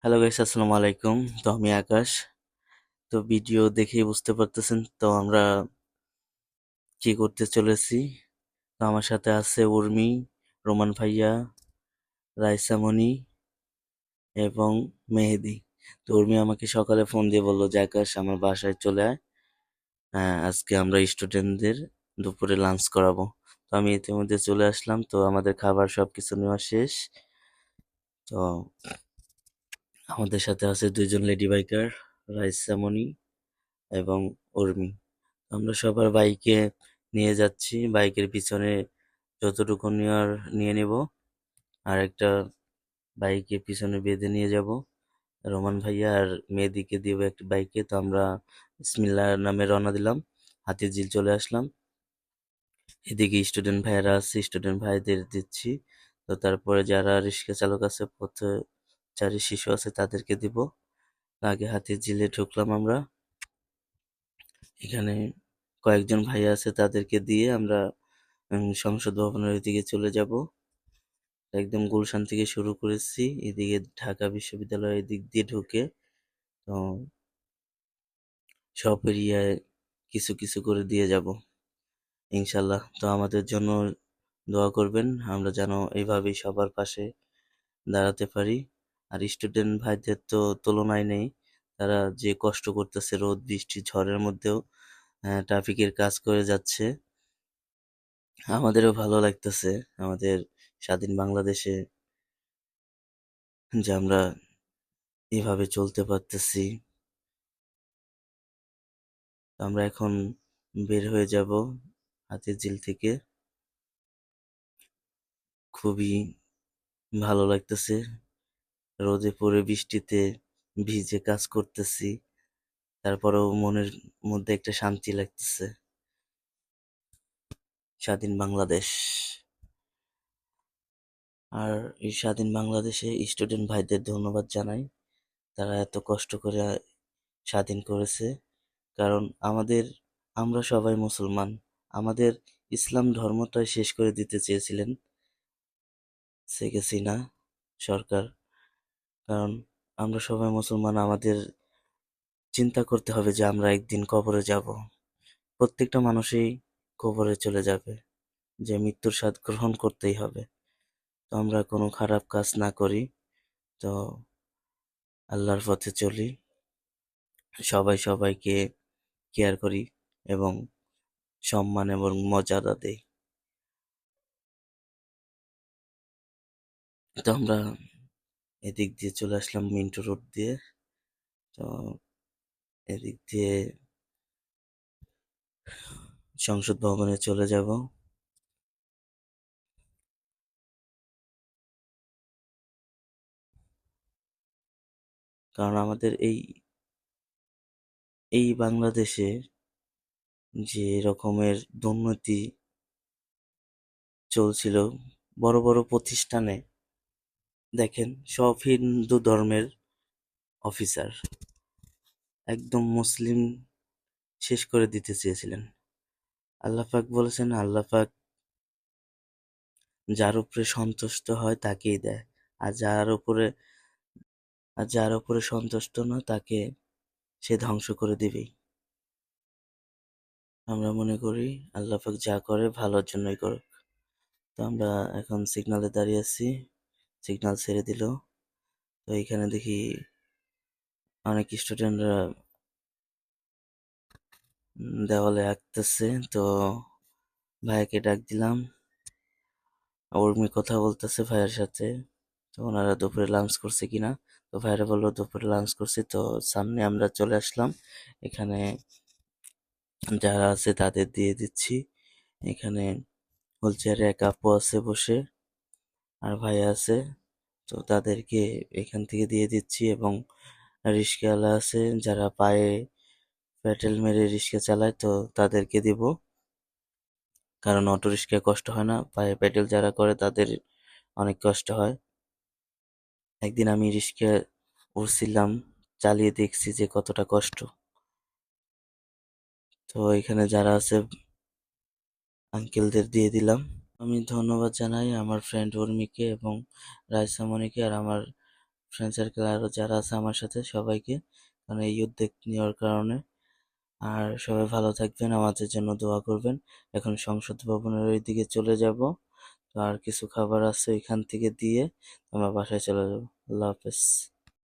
Hello guys, আসসালামু আলাইকুম। তো আমি আকাশ। তো ভিডিও দেখেই বুঝতে পারতেছেন তো আমরা কি করতে চলেছি। তো আমার সাথে আছে উর্মি, রোমান ভাইয়া, রাইসামণি এবং মেহেদি। তো উর্মি আমাকে সকালে ফোন দিয়ে বললো যে আকাশ আমার বাসায় চলে আয়। হ্যাঁ, আজকে আমরা স্টুডেন্টদের দুপুরে লাঞ্চ করাবো। তো আমি ইতিমধ্যে চলে আসলাম। তো আমাদের খাবার সবকিছু নেওয়া শেষ। তো আমাদের সাথে আছে দুইজন লেডি বাইকার, রাইসামণি এবং উর্মি। আমরা সবার বাইকে নিয়ে যাচ্ছি, বাইকের পিছনে যতটুকু নেওয়ার নিয়ে নেব, আর একটা বাইকে পিছনে বেঁধে নিয়ে যাব। রোমান ভাইয়া আর মেয়েদিকে দিব একটা বাইকে। তো আমরা বিসমিল্লাহ নামে রওনা দিলাম, হাতিঝিল চলে আসলাম। এদিকে স্টুডেন্ট ভাইয়ারা আছে, স্টুডেন্ট ভাইদের দিচ্ছি। তো তারপরে যারা রিক্সা চালক আছে, পথচারী শিশু আছে, তাদেরকে দিব। আগে হাতিঝিলে ঢুকলাম আমরা। এখানে কয়েকজন ভাইয়া আছে, তাদেরকে দিয়ে আমরা সংসদ ভবনের দিকে চলে যাব। একদম গুলশান থেকে শুরু করেছি, এদিকে ঢাকা বিশ্ববিদ্যালয়ের দিক দিয়ে ঢুকে। তো সব এরিয়ায় কিছু কিছু করে দিয়ে যাব ইনশাল্লাহ। তো আমাদের জন্য দোয়া করবেন, আমরা যেন এইভাবেই সবার পাশে দাঁড়াতে পারি। আর স্টুডেন্ট ভাইদের তো তুলনায় নেই, তারা যে কষ্ট করতেছে রোদ বৃষ্টি ঝড়ের মধ্যেও ট্রাফিকের কাজ করে যাচ্ছে। আমাদেরও ভালো লাগতেছে আমাদের স্বাধীন বাংলাদেশে যে আমরা এভাবে চলতে পারতেছি। আমরা এখন বের হয়ে যাব হাতিরঝিল থেকে। খুবই ভালো লাগতেছে, রোদে পড়ে বৃষ্টিতে ভিজে কাজ করতেছি, তারপরেও মনের মধ্যে একটা শান্তি লাগতেছে। স্বাধীন বাংলাদেশ। আর এই স্বাধীন বাংলাদেশে স্টুডেন্ট ভাইদের ধন্যবাদ জানাই, তারা এত কষ্ট করে স্বাধীন করেছে। কারণ আমরা সবাই মুসলমান, আমাদের ইসলাম ধর্মটাই শেষ করে দিতে চেয়েছিলেন শেখ হাসিনা সরকার। কারণ আমরা সবাই মুসলমান, আমাদের চিন্তা করতে হবে যে আমরা একদিন কবরে যাব। প্রত্যেকটা মানুষই কবরে চলে যাবে, যে মৃত্যুর স্বাদ গ্রহণ করতেই হবে। তো আমরা কোনো খারাপ কাজ না করি, তো আল্লাহর পথে চলি, সবাই সবাইকে কেয়ার করি এবং সম্মান এবং মর্যাদা দেই। তো আমরা এদিক দিয়ে চলে আসলাম মিন্টু রোড দিয়ে। তো এদিক দিয়ে সংসদ ভবনে চলে যাব। কারণ আমাদের এই এই বাংলাদেশে যে রকমের দুর্নীতি চলছিল, বড় বড় প্রতিষ্ঠানে দেখেন সব হিন্দু ধর্মের অফিসার, একদম মুসলিম শেষ করে দিতে চেয়েছিলেন। আল্লাহ পাক বলেছেন, আল্লাহ পাক যার উপরে সন্তুষ্ট হয় তাকেই দেয়, আর যার উপরে সন্তুষ্ট নয় তাকে সে ধ্বংস করে দিবেই। আমরা মনে করি আল্লাহ পাক যা করে ভালোর জন্যই করে। তো আমরা এখন সিগনালে দাঁড়িয়ে আছি, সিগনাল ছেড়ে দিল। তো এখানে দেখি অনেক স্টুডেন্টরা দেওয়ালে আঁকতেছে। তো ভাইয়াকে ডাক দিলাম, উর্মি কথা বলতেছে ভাইয়ের সাথে। তো ওনারা দুপুরে লাঞ্চ করছে কিনা। তো ভাইয়ারা বললো দুপুরে লাঞ্চ করছি। তো সামনে আমরা চলে আসলাম, এখানে যারা আছে তাদের দিয়ে দিচ্ছি। এখানে হুইল চেয়ারে এক আপু আছে বসে, আর ভাইয়া আছে। তো তাদেরকে এখান থেকে দিয়ে দিচ্ছি, এবং রিক্সাওয়ালা আছে যারা পায়ে প্যাডেল মেরে রিক্সা চালায়, তো তাদেরকে দিব। কারণ অটো রিক্সায় কষ্ট হয় না, পায়ে প্যাডেল যারা করে তাদের অনেক কষ্ট হয়। একদিন আমি রিক্সায় উঠছিলাম, চালিয়ে দেখছি যে কতটা কষ্ট। তো এখানে যারা আছে আঙ্কেলদের দিয়ে দিলাম। আমি ধন্যবাদ জানাই আমার ফ্রেন্ড উর্মিকে এবং রায়সামণিকে, আর আমার ফ্রেন্ড সার্কেল আরও যারা আছে আমার সাথে সবাইকে, কারণ এই উদ্যোগ নেওয়ার কারণে। আর সবাই ভালো থাকবেন, আমাদের জন্য দোয়া করবেন। এখন সংসদ ভবনের ওই দিকে চলে যাব, তো আর কিছু খাবার আছে এখান থেকে দিয়ে আমরা বাসায় চলে যাব। আল্লাহ হাফেজ।